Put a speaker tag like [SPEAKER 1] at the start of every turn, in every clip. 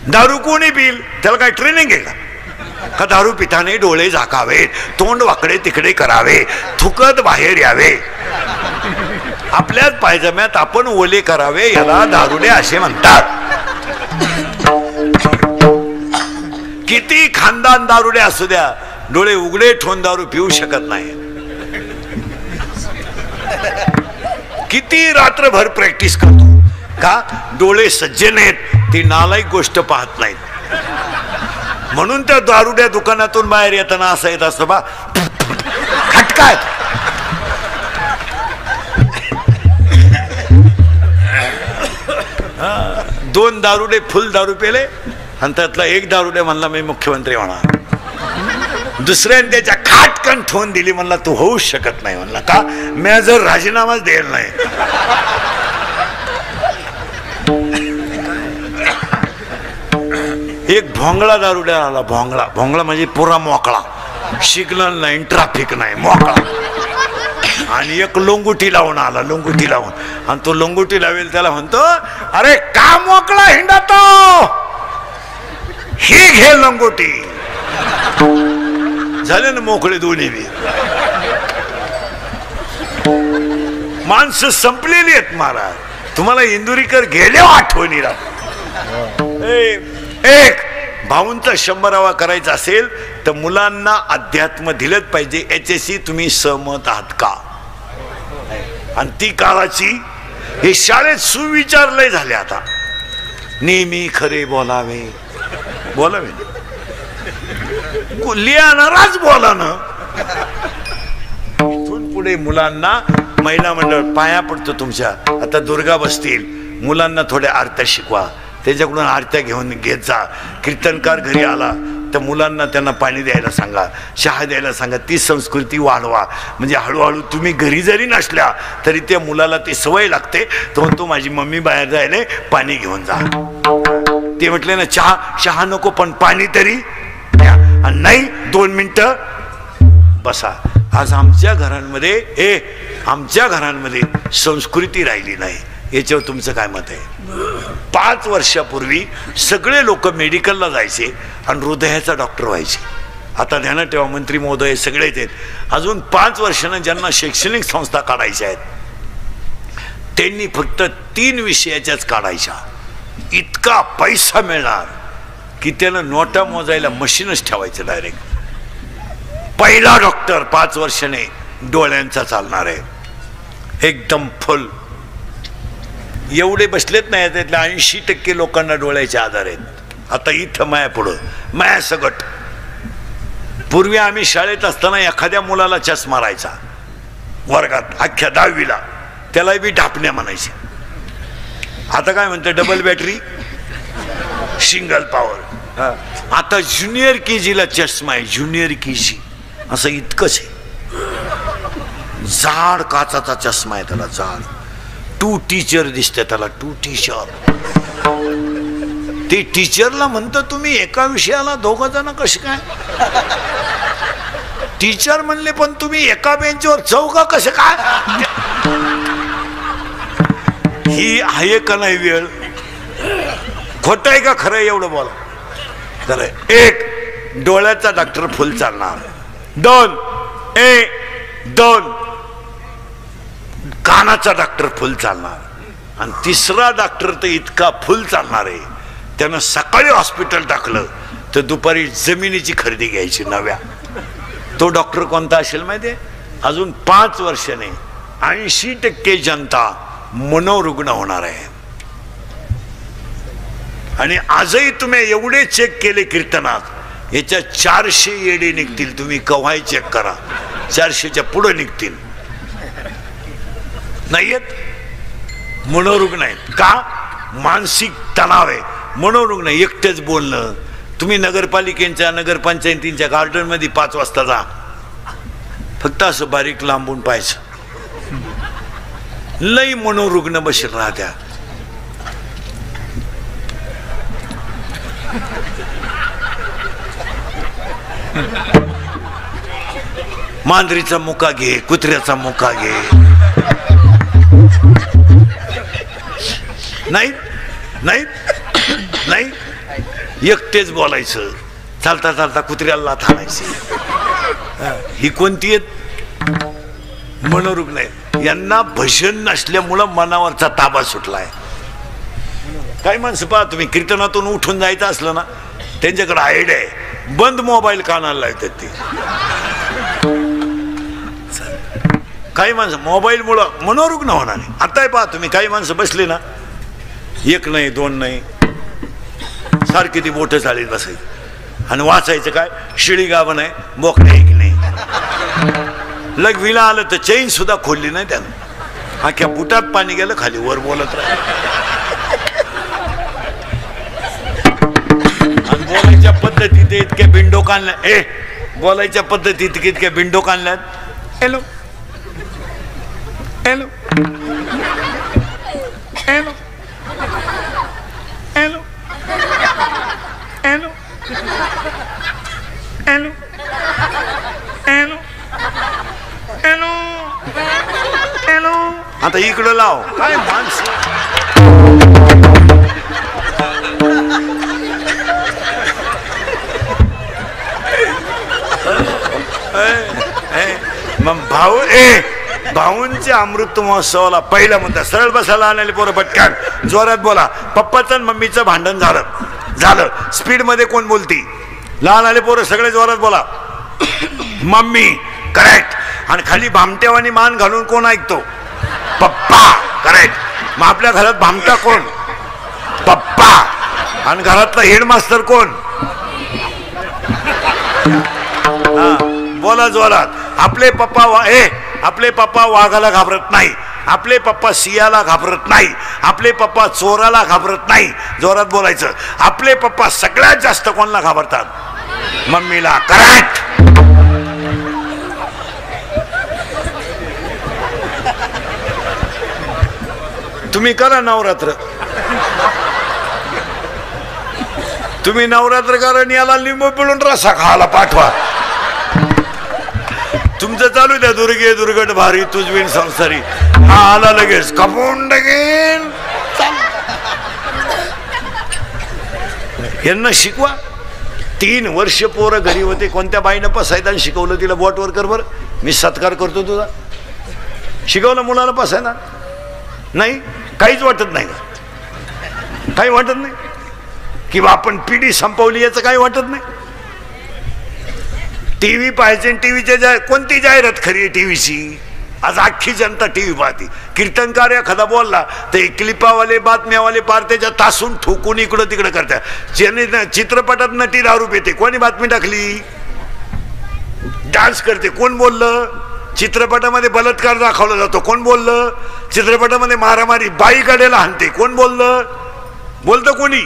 [SPEAKER 1] दारू कोणी पिल? त्याला काय ट्रेनिंग आहे का दारू पिताने डोळे झाकावे, तोंड वाकडे तिकडे करावे, थुकत बाहेर यावे, आपल्याच पायजम्यात आपण ओले करावे, याला दारुडे असे म्हणतात. किती खानदान दारुडे असू द्या, डोळे उघडे ठेवून दारू पिऊ शकत नाही. किती रात्रभर प्रॅक्टिस करतो का? डोळे सज्जन आहेत, ती नालायक गोष्ट पाहत नाहीत. म्हणून त्या दारुड्या दुकानातून बाहेर येताना असं येत असतं बा, खटकाय. दोन दारुडे फुल दारू पेले आणि त्यातला एक दारुडे म्हणला मी मुख्यमंत्री होणार. दुसऱ्याने त्याच्या खाटकन ठेवून दिली, म्हणला तू होऊच शकत नाही. म्हणला का? मी जर राजीनामाच द्यायला नाही. एक भोंगळा दारुड्या आला. भोंगळा भोंगळा म्हणजे पुरा मोकळा, सिग्नल नाही, ट्रॅफिक नाही, मोकळा. आणि एक लोंगुटी लावून आला, लोंगुटी लावून. आणि तो लोंगुटी लावेल त्याला म्हणतो, अरे का मोकळा हिंडतो, ही घे लोंगुटी. झाले ना मोकळे दोन्ही बी. माणसं संपलेली आहेत महाराज. तुम्हाला इंदुरीकर गेले आठवणीला. एक भाऊंचा 100वा करायचा असेल तर मुलांना अध्यात्म दिलंच पाहिजे. याच्याशी तुम्ही सहमत आहात का? आणि ती काळाची हे शाळेत सुविचारलंय झाले. आता नेहमी खरे बोलावे, बोलावे लिहाणाराच बोला ना. इथून पुढे मुलांना महिला मंडळ पाया पडतो तुमच्या. आता दुर्गा बसतील, मुलांना थोड्या आरत्या शिकवा, त्याच्याकडून आरत्या घेऊन घेत जा. कीर्तनकार घरी आला तर मुलांना त्यांना पाणी द्यायला सांगा, चहा द्यायला सांगा. ती संस्कृती वाढवा. म्हणजे हळूहळू तुम्ही घरी जरी नसल्या तरी त्या मुलाला ती सवय लागते. तो म्हणतो माझी मम्मी बाहेर जायला, पाणी घेऊन जा. ते म्हटले ना चहा नको पण पाणी तरी नाही, 2 मिनिटं बसा. आज आमच्या घरांमध्ये संस्कृती राहिली नाही. याच्यावर तुमचं काय मत आहे? 5 वर्षापूर्वी सगळे लोक मेडिकलला जायचे आणि हृदयाचा डॉक्टर व्हायचे. आता ध्यानात ठेवा, मंत्री महोदय सगळेच आहेत. अजून 5 वर्षांना ज्यांना शैक्षणिक संस्था काढायच्या आहेत त्यांनी फक्त 3 विषयाच्याच काढायच्या. इतका पैसा मिळणार की त्यानं नोटा मोजायला मशीनच ठेवायचं डायरेक्ट. पहिला डॉक्टर 5 वर्षाने डोळ्यांचा चालणार आहे, एकदम फुल. एवढे बसलेत नाही, त्यातल्या 80% लोकांना डोळ्याचे आजार आहेत. आता इथं माया पुढं माया सगट. पूर्वी आम्ही शाळेत असताना एखाद्या मुलाला चष्मा राहायचा वर्गात, अख्ख्या 10वीला, त्याला बी ढापण्या म्हणायचे. आता काय म्हणते, डबल बॅटरी, सिंगल पॉवर. आता ज्युनियर केजीला चष्मा आहे, ज्युनियर केजी. असं इतकंच आहे. जाड काचाचा चष्मा आहे त्याला, जाड. 2 टीचर दिसते त्याला, 2 टीचर. ते टीचरला म्हणतं तुम्ही एका विषयाला 2 जण कसे काय? टीचर म्हणले पण तुम्ही एका बेंचवर 4 कसे काय? ही आहे का नाही वेळ? खोट आहे का खरं एवढं बोला. तर 1 डोळ्याचा डॉक्टर फुल चालणार. 2 कानाचा डॉक्टर फुल चालणार. आणि 3रा डॉक्टर तर इतका फुल चालणार आहे, त्यानं सकाळी हॉस्पिटल टाकलं तर दुपारी जमिनीची खरेदी घ्यायची नव्या. तो डॉक्टर कोणता असेल माहिती आहे? अजून 5 वर्षाने 80% जनता मनोरुग्ण होणार आहे. आणि आजही तुम्ही एवढे चेक केले कीर्तनात, याच्या 400 येडे निघतील. तुम्ही कव्हाही चेक करा, 400च्या पुढे निघतील. नाही येत, मनोरुग्ण आहेत. का? मानसिक तणाव आहे, मनोरुग्ण. एकटेच बोलणं. तुम्ही नगरपालिकेच्या नगरपंचायतींच्या गार्डन मध्ये 5 वाजता जा, फक्त असं बारीक लांबून पाहायचं. लई मनोरुग्ण बसेल राहत्या. मांजरीचा मुका घे, कुत्र्याचा मुका घे. नाही नाही नाही एकटेच बोलायचं, चालता चालता कुत्र्याला लाथ आणायची. ही कोणती आहेत? मनोरुग्ण आहेत. यांना भजन नसल्यामुळं मनावरचा ताबा सुटलाय. काही माणसं पहा तुम्ही, कीर्तनातून उठून जायचं असलं ना, त्यांच्याकडे आयडिया आहे, बंद मोबाईल कानाला लावतात ते. काही माणसं मोबाईलमुळं मनोरुग्ण होणार नाही. आता पहा तुम्ही, काही माणसं बसले ना, एक नाही दोन नाही, सारखी ती बोटं चालीत बसायची आणि वाचायचं काय, शिळी गाभण आहे, बोकडे एक नाही. लग्वीला आलं तर चैन सुद्धा खोलली नाही त्यानं, अख्ख्या बुटात पाणी गेलं, खाली वर बोलत राहिलं. आणि बोलायच्या पद्धतीत इतक्या बिंडो काढल्या, बोलायच्या पद्धतीत इतक्या बिंडो काढल्यात. Hello hello hello hello hello hello hello hello hello. आता इकडं लाव. काय माणसं, मग भाऊ भाऊंच्या अमृत महोत्सवाला पहिला मुद्दा, सरळ बसायला आणायला पोरं पटकन जोरात बोला. पप्पाचं आणि मम्मीचं भांडण झालं, स्पीड मध्ये कोण बोलती, लहान आले पोरं सगळे जोरात बोला. Mummy correct. आणि खाली भामट्यावानी मान घालून कोण ऐकतो? पप्पा करेक्ट. मग आपल्या घरात भामटा कोण? पप्पा. आणि घरातला हेडमास्टर कोण? बोला जोरात. आपले पप्पा वाघाला घाबरत नाही, आपले पप्पा सियाला घाबरत नाही, आपले पप्पा चोराला घाबरत नाही. जोरात बोलायचं. आपले पप्पा सगळ्यात जास्त कोणाला घाबरतात? मम्मीला. करेक्ट. तुम्ही करा नवरात्र, तुम्ही नवरात्र करा आणि याला लिंबू पिळून रसा खायला पाठवा. तुमचं चालू द्या, दुर्गे दुर्गट भारी तुझविन संसारी. हा आला लगेच कपून टाकेन. यांना शिकवा. 3 वर्ष पोरं घरी होते, कोणत्या बाईनं पसायदान शिकवलं तिला? बोटवर कर बरं, मी सत्कार करतो तुझा. शिकवलं मुलाला पसायदान? नाही, काहीच वाटत नाही का? काही वाटत नाही किंवा आपण पिढी संपवली याचं काही वाटत नाही. टीव्ही पाहायचे, टीव्हीच्या कोणती जाहिरात खरी आहे टीव्हीची? आज अख्खी जनता टीव्ही पाहते. कीर्तनकार एखादा बोलला ते क्लिपावाले बातम्यावाले पार त्याच्या तासून ठोकून इकडं तिकडं करतात. ज्याने चित्रपटात नटी दारू पिते, कोणी बातमी टाकली? डान्स करते, कोण बोललं? चित्रपटामध्ये बलात्कार दाखवला जातो, कोण बोललं? चित्रपटामध्ये मारामारी, बाई गाड्याला हाणते, कोण बोललं? बोलतं कोणी?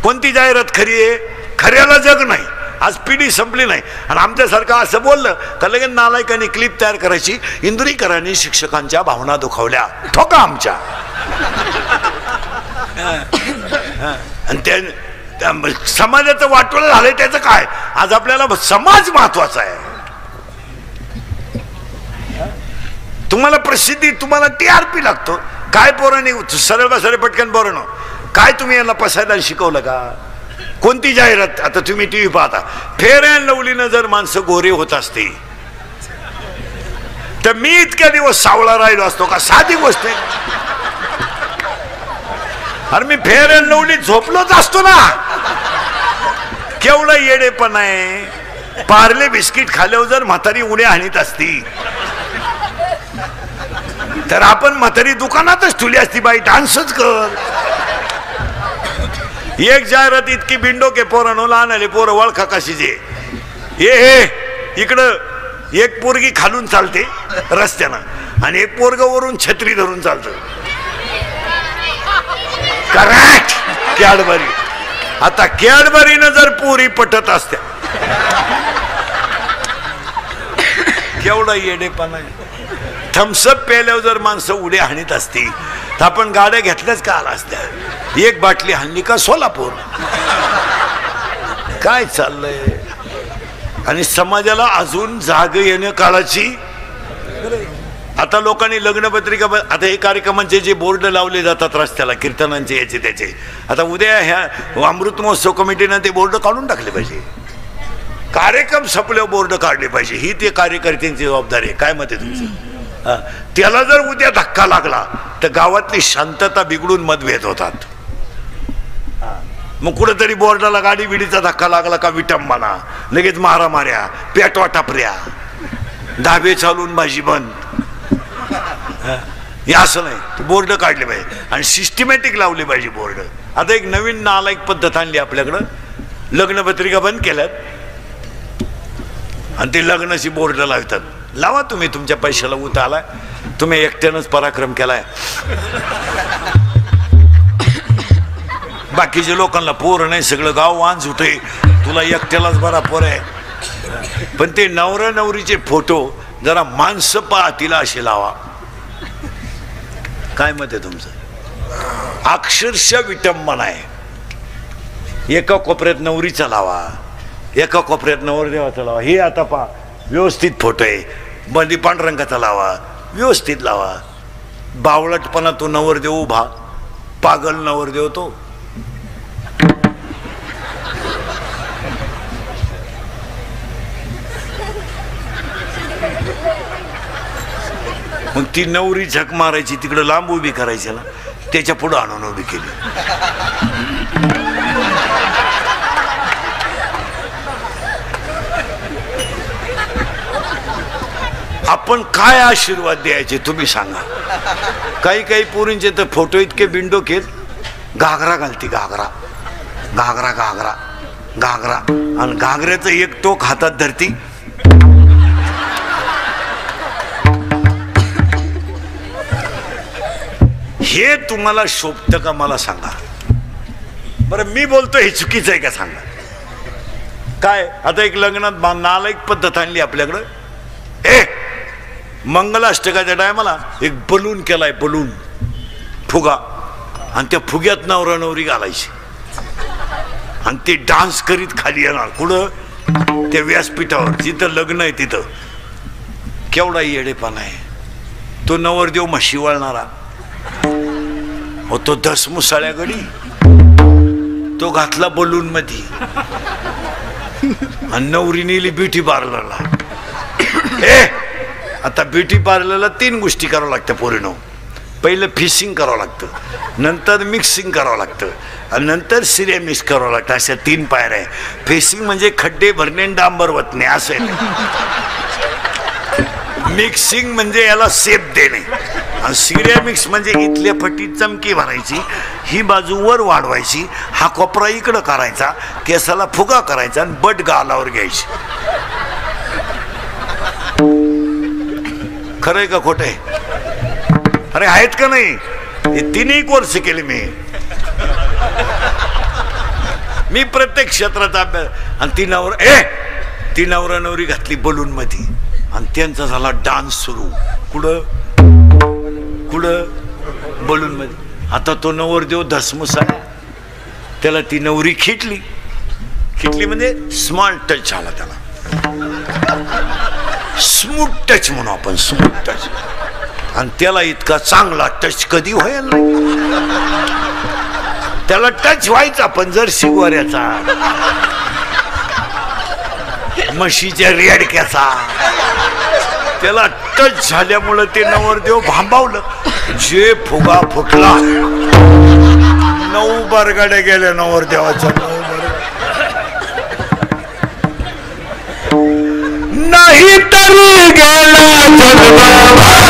[SPEAKER 1] कोणती जाहिरात खरी आहे? खऱ्याला जग नाही. आज पिढी संपली नाही. आणि आमच्यासारखं असं बोललं तर लगेच नालायकांनी क्लिप तयार करायची. इंदुरीकरांनी शिक्षकांच्या भावना दुखावल्या, ठोका आमच्या. आणि त्या समाजाचं वाटोळं झालंय, त्याचं काय? आज आपल्याला समाज महत्वाचा आहे. तुम्हाला प्रसिद्धी, तुम्हाला TRP लागतो. काय पोरांनी सरळ बसरे पटकन बोरणं, काय तुम्ही यांना पसायदान शिकवलं का? कोणती जाहिरात? आता तुम्ही टीव्ही पाहता, फेअर अँड लवलीनं जर माणसं गोरे होत असते तर मी इतक्या दिवस सावळा राहिलो असतो का? साधी गोष्ट आहे. अरे मी फेअर अँड लवली झोपलोच असतो ना. केवढा येडेपण आहे. पार्ले बिस्किट खाल्यावर जर म्हातारी उड्या हाणीत असती तर आपण म्हातारी दुकानातच ठेवली असती. बाई डान्सच कर. एक जाहिरात इतकी बिंडो के पोरांनो, लहान आले पोरं वळखा कशीचे. इकडं एक पोरगी खालून चालते रस्त्यानं आणि एक पोरग वरून छत्री धरून चालतं. करेक्ट. कॅडबरी. आता कॅडबरीनं जर पोरी पटत असत्या, केवढा येडेपणा आहे. थम्सअप प्यायल्यावर जर माणसं उड्या हाणीत असती तर आपण गाड्या घेतल्याच का आला असत्या. एक बाटली हाणली का सोलापूर. काय चाललंय? आणि समाजाला अजून जाग येण्या काळाची आता लोकांनी लग्नपत्रिका आता हे कार्यक्रमांचे जे बोर्ड लावले जातात रस्त्याला कीर्तनांचे याचे त्याचे, आता उद्या ह्या अमृत महोत्सव कमिटीनं ते बोर्ड काढून टाकले पाहिजे. कार्यक्रम संपल्यावर बोर्ड काढले पाहिजे, ही ते कार्यकर्त्यांची जबाबदारी आहे. काय मत आहे तुमचं? त्याला जर उद्या धक्का लागला तर गावातली शांतता बिघडून मतभेद होतात. मग कुठेतरी बोर्डाला गाडी बिडीचा धक्का लागला का विटंबना, लगेच मारामाऱ्या, पेटवा टापऱ्या, धाबे चालून भाजी बंद. हे असं नाही, बोर्ड काढले पाहिजे आणि सिस्टमॅटिक लावले पाहिजे बोर्ड. आता एक नवीन नालायक पद्धत आणली आपल्याकडं, लग्नपत्रिका बंद केल्यात आणि ते लग्नाची बोर्ड लावतात. लावा तुम्ही, तुमच्या पैशाला उत आलाय, तुम्ही एकट्यानंच पराक्रम केलाय. बाकीच्या लोकांना पोर नाही, सगळं गाव वांज उठे, तुला एकट्यालाच बरा पोर आहे. पण ते नवरा नवरीचे फोटो जरा माणसं पाहतील असे लावा. काय मत आहे तुमचं? अक्षरशः विटंबना आहे. एका कोपऱ्यात नवरीचा लावा, एका कोपऱ्यात नवरदेवाचा लावा. हे आता पहा, व्यवस्थित फोटो आहे. बंदी पांढरंगाचा लावा, व्यवस्थित लावा. बावळटपणा तो नवरदेव उभा, पागल नवरदेव तो. मग ती नवरी झक मारायची, तिकडे लांब उभी करायची ना, त्याच्या पुढे आणून उभी केली. आपण काय आशीर्वाद द्यायचे तुम्ही सांगा. काही काही पोरींचे तर फोटो इतके बिंडोकेत, घागरा घालती, घागरा घागरा घागरा घागरा, आणि घागऱ्याचं एक टोक हातात धरती. हे तुम्हाला शोभतं का मला सांगा बरं. मी बोलतो हे चुकीचं आहे का सांगा. काय आता एक लग्नात नालायक पद्धत आणली आपल्याकडं. मंगलाष्टकाच्या टायमाला एक बलून केलाय, बलून फुगा, आणि त्या फुग्यात नवरा नवरी घालायची आणि ते डान्स करीत खाली येणार. कुठं? त्या व्यासपीठावर जिथं लग्न आहे तिथं. केवढा येडेपणा आहे. तो नवरदेव म्हशी वळणारा हो, तो दसमुसाळ्या गडी, तो घातला बलून मध्ये आणि नवरी नेली ब्युटी पार्लरला. आता ब्युटी पार्लरला 3 गोष्टी करावं लागतं पोरीनो. पहिलं फिशिंग करावं लागतं, नंतर मिक्सिंग करावं लागतं आणि नंतर सिरेमिक्स करावं लागतं. अशा 3 पायऱ्या आहे. फिशिंग म्हणजे खड्डे भरणे, डांबर वतणे असं आहे. मिक्सिंग म्हणजे याला सेप देणे, आणि सिरेमिक्स म्हणजे इथल्या फटीत चमकी भरायची, ही बाजू वर वाढवायची, हा कोपरा इकडं करायचा, केसाला फुगा करायचा आणि बट गालावर घ्यायची. खरंय का खोटंय? अरे आहेत का नाही? हे 3 कोर्स केले मी प्रत्येक क्षेत्राचा अभ्यास. आणि ती नवरा नवरी घातली बलून मध्ये आणि त्यांचा झाला डान्स सुरू. कुठं? बलून मध्ये. आता तो नवरदेव धसमुसा, त्याला ती नवरी खिटली म्हणजे स्मॉल टच झाला त्याला. स्मूथ टच म्हणू आपण, स्मूथ टच. आणि त्याला इतका चांगला टच कधी व्हायला नाही. त्याला टच व्हायचा पण जर शिगोऱ्याचा, म्हशीच्या रेडक्याचा. त्याला टच झाल्यामुळं ते नवरदेव भांबावलं. जे फुगा फुटला, 9 बरगाड्या गेल्या नवरदेवाच्या. 9 नाही तरी गेला भाई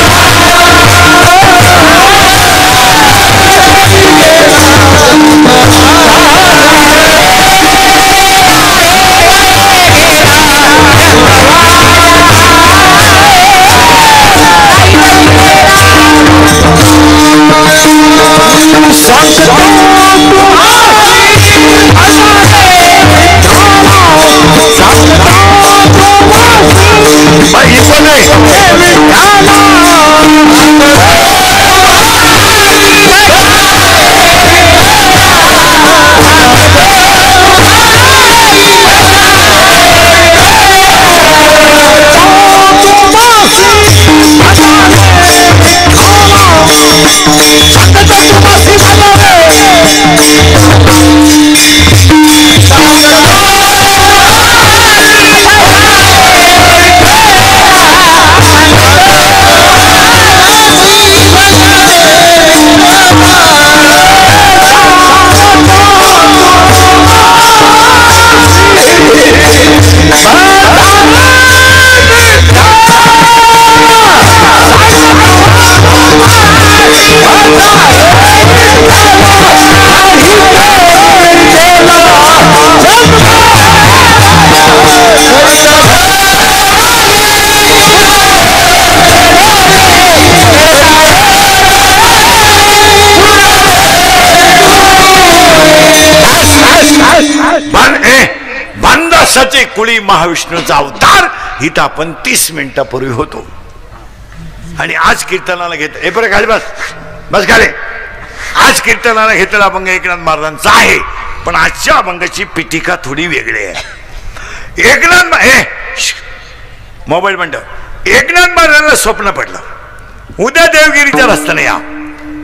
[SPEAKER 1] कुळी महाविष्णूचा अवतार इथं आपण 30 मिनिटापूर्वी होतो. आणि आज कीर्तनाला घेत हे बरं खाली बस खाली. आज कीर्तनाला घेतलेला अभंग एकनाथ महाराजांचा आहे, पण आजच्या अभंगाची पीठिका थोडी वेगळी आहे. मोबाईल म्हणतो एकनाथ महाराजांना स्वप्न पडलं उद्या देवगिरीच्या रस्त्याने या.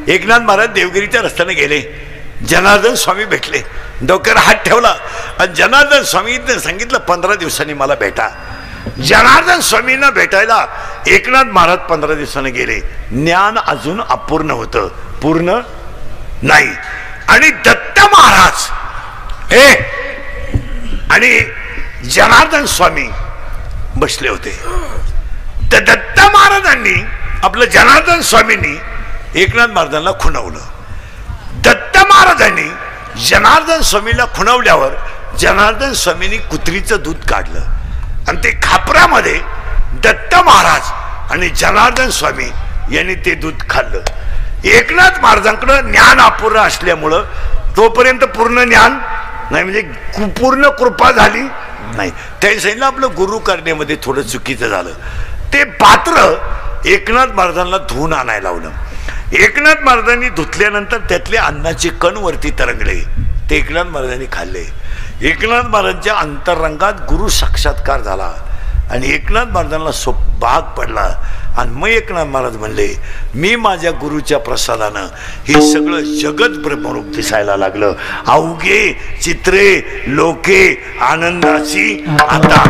[SPEAKER 1] एकनाथ महाराज देवगिरीच्या रस्त्याने गेले. जनार्दन स्वामी भेटले, डोक्यावर हात ठेवला आणि जनार्दन स्वामीने सांगितलं 15 दिवसांनी मला भेटा. जनार्दन स्वामींना भेटायला एकनाथ महाराज 15 दिवसांनी गेले. ज्ञान अजून अपूर्ण होतं, पूर्ण नाही. आणि दत्त महाराज आणि जनार्दन स्वामी बसले होते. तर दत्त महाराजांनी आपलं जनार्दन स्वामींनी एकनाथ महाराजांना खुणवलं. दत्त महाराजांनी जनार्दन स्वामीला खुणवल्यावर जनार्दन स्वामींनी कुत्रीचं दूध काढलं आणि ते खापरामध्ये दत्त महाराज आणि जनार्दन स्वामी यांनी ते दूध खाल्लं. एकनाथ महाराजांकडं ज्ञान अपूर्ण असल्यामुळं तोपर्यंत पूर्ण ज्ञान नाही, म्हणजे पूर्ण कृपा झाली नाही. त्यांनी सांगितलं आपलं गुरु करण्यामध्ये थोडं चुकीचं झालं. ते पात्र एकनाथ महाराजांना धुवून आणायला लावलं. एकनाथ महाराजांनी धुतल्यानंतर त्यातले अन्नाचे कण वरती तरंगले. ते एकनाथ महाराजांनी खाल्ले. एकनाथ महाराजांच्या अंतरंगात गुरु साक्षात्कार झाला आणि एकनाथ महाराजांना भाग पडला. आणि मग एकनाथ महाराज म्हणले मी माझ्या गुरुच्या प्रसादानं हे सगळं जगत ब्रह्मरूप दिसायला लागलं. अवघे चित्रे लोके आनंदाची. आता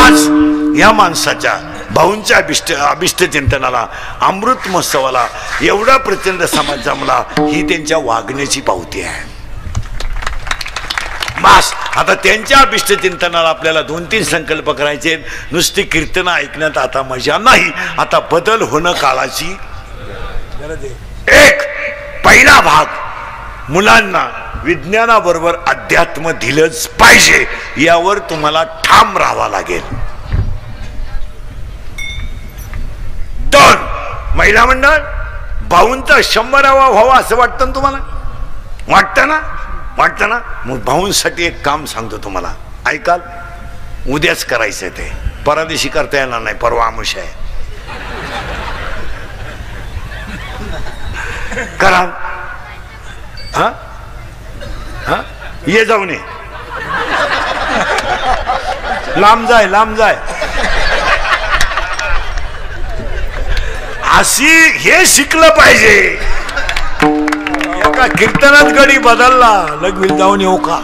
[SPEAKER 1] आज या माणसाच्या भाऊंच्या अभिष्ट चिंतनाला अमृत महोत्सवाला एवढा प्रचंड समाज जमला, ही त्यांच्या वागण्याची पावती आहे. बस आता त्यांच्या अभिष्ट चिंतनाला आपल्याला 2-3 संकल्प करायचे. नुसती कीर्तन ऐकण्यात आता मजा नाही, आता बदल होणं काळाची गरज आहे. एक पहिला भाग मुलांना विज्ञानाबरोबर अध्यात्म दिलंच पाहिजे, यावर तुम्हाला ठाम राहावं लागेल. 2 महिला मंडळ भाऊंचा 100वा व्हावा असं वाटतं ना तुम्हाला? वाटतं ना? मग भाऊंसाठी एक काम सांगतो तुम्हाला, ऐकाल? उद्याच करायचं ते, परदेशी करता येणार नाही, परवा आमुष आहे. करा. हा ये जाऊन ये. लांब जाय अशी हे शिकलं पाहिजे. एका कीर्तनात गडी बदलला लगवील जाऊन येऊ का?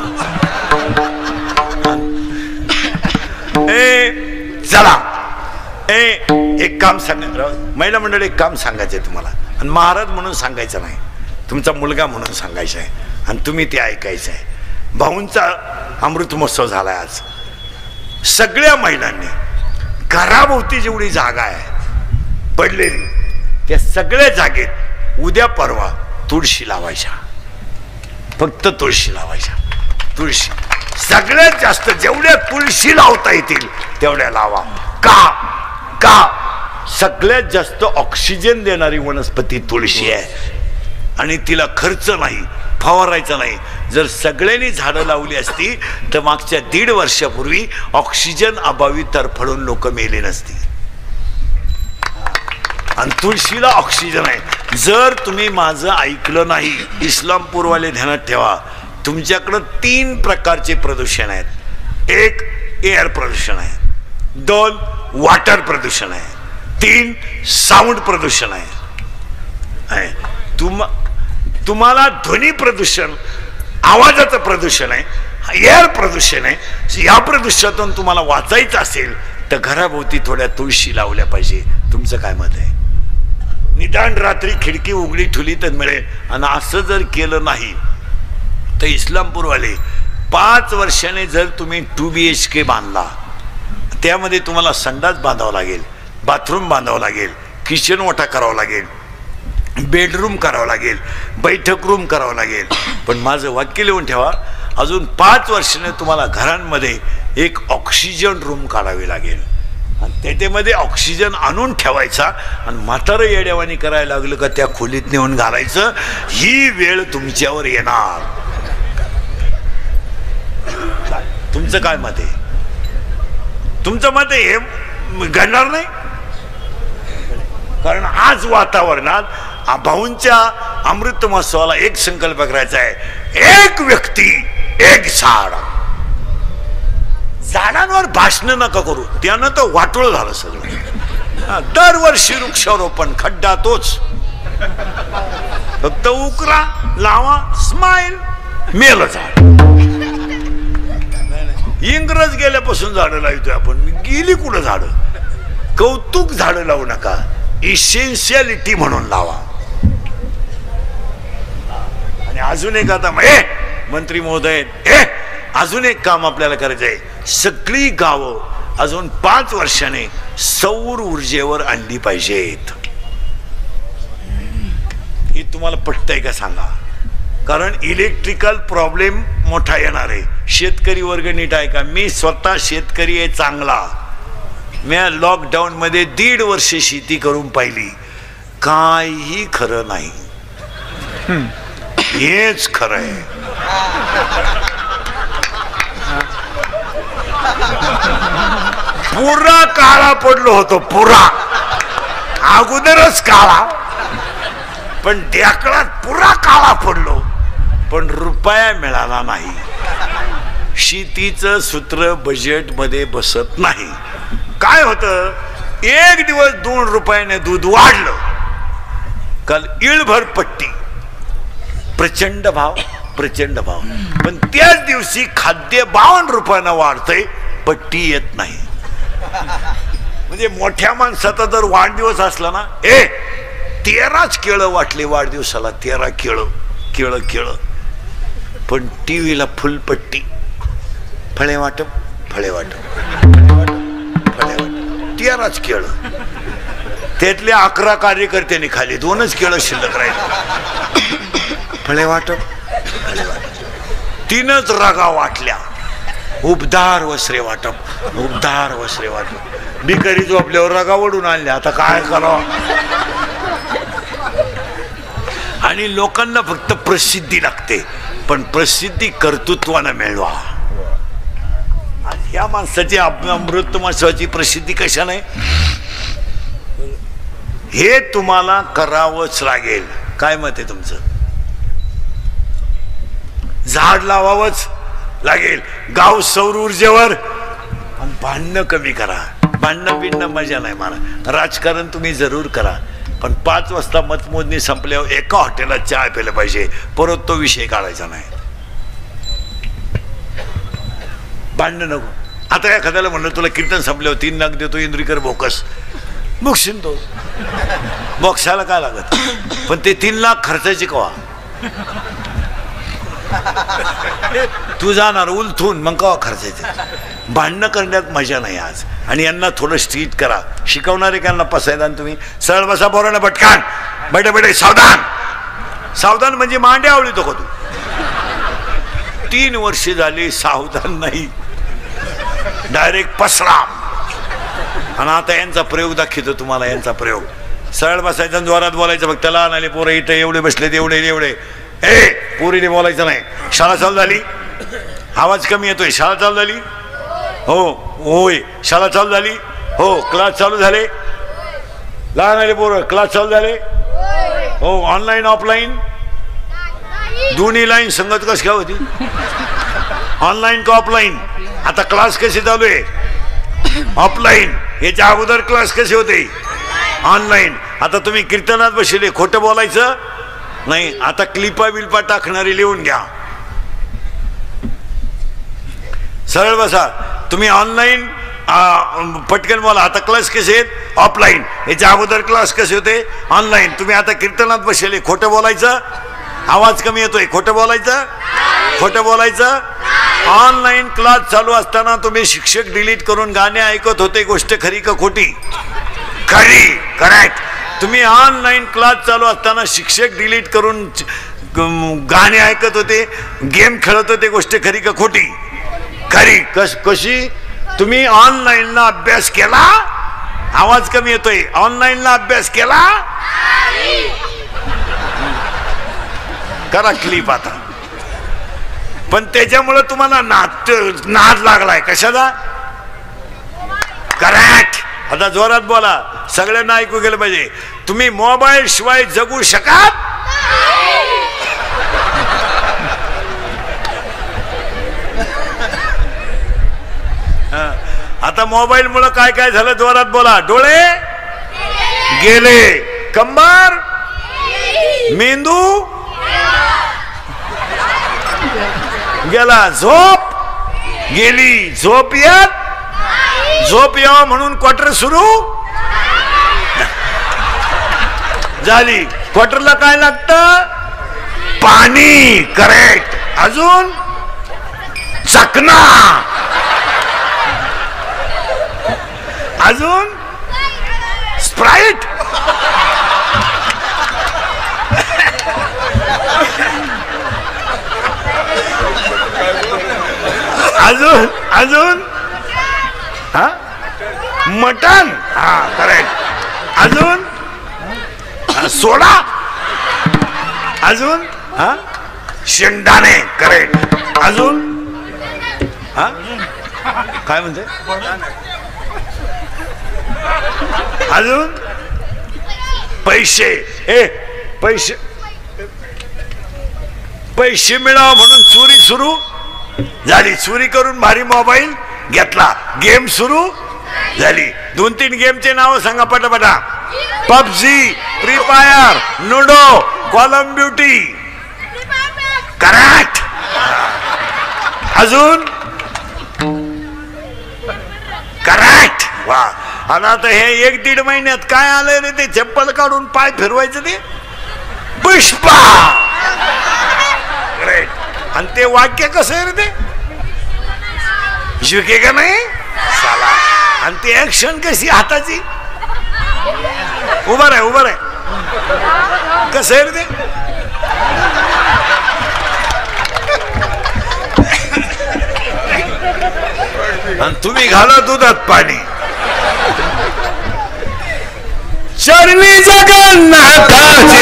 [SPEAKER 1] चला एक काम सांगा महिला मंडळ, एक काम सांगायचंय तुम्हाला. आणि महाराज म्हणून सांगायचं नाही, तुमचा मुलगा म्हणून सांगायचं आहे आणि तुम्ही ते ऐकायचं आहे. भाऊंचा अमृत महोत्सव झालाय आज. सगळ्या महिलांनी घराभोवती जेवढी जागा आहे पडलेली, त्या सगळ्या जागेत उद्या परवा तुळशी लावायच्या. फक्त तुळशी लावायच्या. तुळशी सगळ्यात जास्त जेवढ्या तुळशी लावता येतील तेवढ्या लावा. का सगळ्यात जास्त ऑक्सिजन देणारी वनस्पती तुळशी आहे आणि तिला खर्च नाही, फवारायचा नाही. जर सगळ्यांनी झाडं लावली असती तर मागच्या 1.5 वर्षापूर्वी ऑक्सिजन अभावी तरफडून लोक मेले नसती. आणि तुळशीला ऑक्सिजन आहे. जर तुम्ही माझं ऐकलं नाही, इस्लामपूरवाले ध्यानात ठेवा, तुमच्याकडं 3 प्रकारचे प्रदूषण आहेत. 1 एअर प्रदूषण आहे, 2 वॉटर प्रदूषण आहे, 3 साऊंड प्रदूषण आहे. तुम्हाला ध्वनी प्रदूषण, आवाजाचं प्रदूषण आहे, एअर प्रदूषण आहे. या प्रदूषणातून तुम्हाला वाचायचं असेल तर घराभोवती थोड्या तुळशी लावल्या पाहिजे. तुमचं काय मत आहे? निदान रात्री खिडकी उघडी ठेवली तर मिळेल. आणि असं जर केलं नाही तर इस्लामपूरवाले 5 वर्षाने जर तुम्ही 2 BHK बांधला, त्यामध्ये तुम्हाला संडास बांधावं लागेल, बाथरूम बांधावं लागेल, किचन ओटा करावं लागेल, बेडरूम करावं लागेल, बैठक रूम करावं लागेल. पण माझं वाक्य लिहून ठेवा, अजून 5 वर्षाने तुम्हाला घरांमध्ये एक ऑक्सिजन रूम काढावी लागेल आणि त्याच्यामध्ये ऑक्सिजन आणून ठेवायचा. आणि म्हातारं येड्यावानी करायला लागलं का त्या खोलीत नेऊन घालायचं. ही वेळ तुमच्यावर येणार. तुमचं काय मत आहे? तुमचं मत हे घडणार नाही, कारण आज वातावरणात भाऊंच्या अमृत महोत्सवाला एक संकल्प करायचा आहे, एक व्यक्ती एक झाड. झाडांवर भाषण नका करू, त्यानं तर वाटोळ झालं सगळं. दरवर्षी वृक्षारोपण, खड्डा तोच, फक्त उकरा लावा, स्माइल, मेलं झाड. इंग्रज गेल्यापासून झाडं लावतोय आपण, गेली कुठं झाडं? कौतुक झाडं लावू नका, इसेन्शियालिटी म्हणून लावा. आणि अजून एक आता मंत्री महोदय, अजून एक काम आपल्याला करायचं आहे. सगळी गावं अजून 5 वर्षाने सौर ऊर्जेवर आणली पाहिजेत. हे तुम्हाला पटतंय का सांगा? कारण इलेक्ट्रिकल प्रॉब्लेम मोठा येणार आहे. शेतकरी वर्ग नीट आहे का? मी स्वतः शेतकरी आहे चांगला. मी लॉकडाऊन मध्ये 1.5 वर्ष शेती करून पाहिली, काही खरं नाही. हेच खरं आहे. पुरा काळा पडलो होतो, पुरा अगोदरच काळा, पण ढेकळात पुरा काळा पडलो, पण रुपया मिळाला नाही. शेतीचं सूत्र बजेट मध्ये बसत नाही. काय होतं, एक दिवस 2 रुपयाने दूध वाढलं, काल इळभर पट्टी, प्रचंड भाव, प्रचंड भाव. पण त्याच दिवशी खाद्य 52 रुपयानं वाढतंय, पट्टी येत नाही. म्हणजे मोठ्या माणसाचा जर वाढदिवस असला ना, 13च केळं वाटले वाढदिवसाला, 13 केळं, केळं केळं. पण टीव्हीला फुलपट्टी, फळे वाटप, फळे वाटप, फळे वाटप, 13च केळं. त्यातले 11 कार्यकर्त्यांनी खाली, 2च केळं शिल्लक राहिले. फळे वाटप, फळे वाटप, 3च रागा वाटल्या. उबदार वस्त्रे वाटप, उबदार वस्त्रे वाटप. बिकारी झोपल्यावर रागा ओढून आणल्या, आता काय करावं? आणि लोकांना फक्त प्रसिद्धी लागते, पण प्रसिद्धी कर्तृत्वानं मिळवा. ह्या माणसाची अमृत महोत्सवाची प्रसिद्धी कशा नाही, हे तुम्हाला करावंच लागेल. काय मत आहे तुमचं? झाड लावावंच लागेल. गाव सौर ऊर्जेवर. भांडणं कमी करा. भांडणं बिंडणं मजा नाही मला. राजकारण तुम्ही जरूर करा, पण 5 वाजता मतमोजणी संपल्यावर एका हॉटेलात चहा प्यायला पाहिजे, परत तो विषय काढायचा नाही. भांडणं नको. आता एखाद्याला म्हणलं तुला कीर्तन संपल्यावर 3 लाख देतो इंद्रिकर बोकस, मुक्षिन तो बॉक्साला काय लागत, पण ते 3 लाख खर्चायचे कवा? तू जाणार उलथून, मग कवा खर्चायचे? भांडणं करण्यात मजा नाही आज. आणि यांना थोडं स्ट्रीट करा. शिकवणारे त्यांना पसायदान. तुम्ही सरळ बसा, पोरांना भटकान, बेटे बेटे सावधान. सावधान म्हणजे मांड्या आवडतो का तू? 3 वर्ष झाली सावधान नाही, डायरेक्ट पसराम. आणि आता यांचा प्रयोग दाखवतो तुम्हाला. यांचा प्रयोग सरळ बसायचा, जोरात बोलायचं. बघ त्याला आले पोरं इथं एवढे बसले, एवढे एवढे. पोरीने बोलायचं नाही. शाळा चालू झाली, आवाज कमी येतोय. शाळा चालू झाली, हो होय. शाळा चालू झाली, हो. क्लास चालू झाले, लहान आले पोरं. क्लास चालू झाले, हो. ऑनलाईन ऑफलाईन दोन्ही लाईन संगत कस काय होती? ऑनलाईन का ऑफलाईन? आता क्लास कसे चालू आहे? ऑफलाईन. याच्या अगोदर क्लास कसे होते? ऑनलाईन. आता तुम्ही कीर्तनात बसले, खोटं बोलायचं नाही. आता क्लिपा बिल्पा टाकणारी लिहून घ्या. सरळ बसा. तुम्ही ऑनलाईन पटकन बोला. आता क्लास कसे आहेत? ऑफलाईन. याच्या अगोदर क्लास कसे होते? ऑनलाईन. तुम्ही आता कीर्तनात बसले, खोटं बोलायचं, आवाज कमी येतोय, खोटं बोलायचं, खोटं बोलायचं. ऑनलाईन क्लास चालू असताना तुम्ही शिक्षक डिलीट करून गाणे ऐकत होते. गोष्ट खरी का खोटी? खरी. करेक्ट. तुम्ही ऑनलाईन क्लास चालू असताना शिक्षक डिलीट करून गाणे ऐकत होते, गेम खेळत होते. गोष्ट खरी का खोटी? खरी. कशी? तुम्ही ऑनलाईनला अभ्यास केला, आवाज कमी येतोय, ऑनलाईनला अभ्यास केला. करा क्लिप आता. पण त्याच्यामुळे तुम्हाला नाद लागलाय. कशाचा? करेक्ट. आता जोरात बोला, सगळ्यांना ऐकू गेलं पाहिजे. तुम्ही मोबाईल शिवाय जगू शकाल? आता मोबाईल मुळे काय काय झालं, जोरात बोला. डोळे गेले, कंबर, मेंदू गेला, झोप गेली. झोप यावं म्हणून क्वार्टर सुरू झाली. क्वार्टरला काय लागतं? पाणी. करेक्ट. अजून चकना, अजून स्प्राईट, अजून अजून हा मटन. हा करेक्ट. अजून सोडा, अजून हा शेंगदाणे. करेक्ट. अजून हा काय म्हणते? अजून पैसे. पैसे पैसे मिळावं म्हणून चोरी सुरू झाली. चोरी करून भारी मोबाईल घेतला. गेम सुरू झाली. 2-3 गेमचे नाव सांगा पटापटा. PUBG, free fire, ludo, call of duty. Correct. अजून करेक्ट. वा. आता हे 1-1.5 महिन्यात काय आलंय रे ते? चप्पल काढून पाय फिरवायचं ते पुष्पा. करेक्ट. आणि ते वाक्य कसं आहे रे ते? शिके का नाही साला. आणि ती ऍक्शन कशी हाताची? उभा रे कसं आहे रे ते? आणि तुम्ही घाला दुधात पाणी. चरणी जगन्नाथाची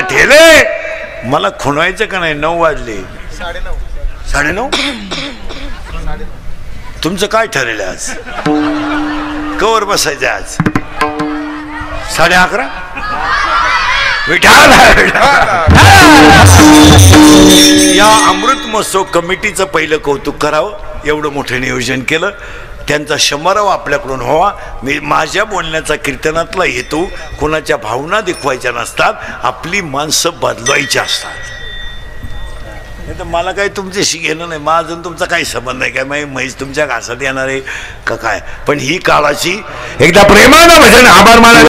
[SPEAKER 1] ठेले. मला खुणवायचं का नाही? 9 वाजले. 9:30. तुमचं काय ठरेल आज? कवर बसायचं आज? 11:30. विठाल. या अमृत महोत्सव कमिटीचं पहिलं कौतुक करावं. एवढं मोठं नियोजन केलं. त्यांचा 100वा आपल्याकडून व्हावा. मी माझ्या बोलण्याचा कीर्तनातला हेतू कोणाच्या भावना दाखवायच्या नसतात, आपली माणसं बदलवायची असतात. नाही तर मला काही तुमच्याशी घेणं नाही. माझं अजून तुमचा काही संबंध नाही. काय म्हैस तुमच्या घासात येणार आहे का काय? पण ही काळाची एकदा प्रेमानं भजन आभार माना.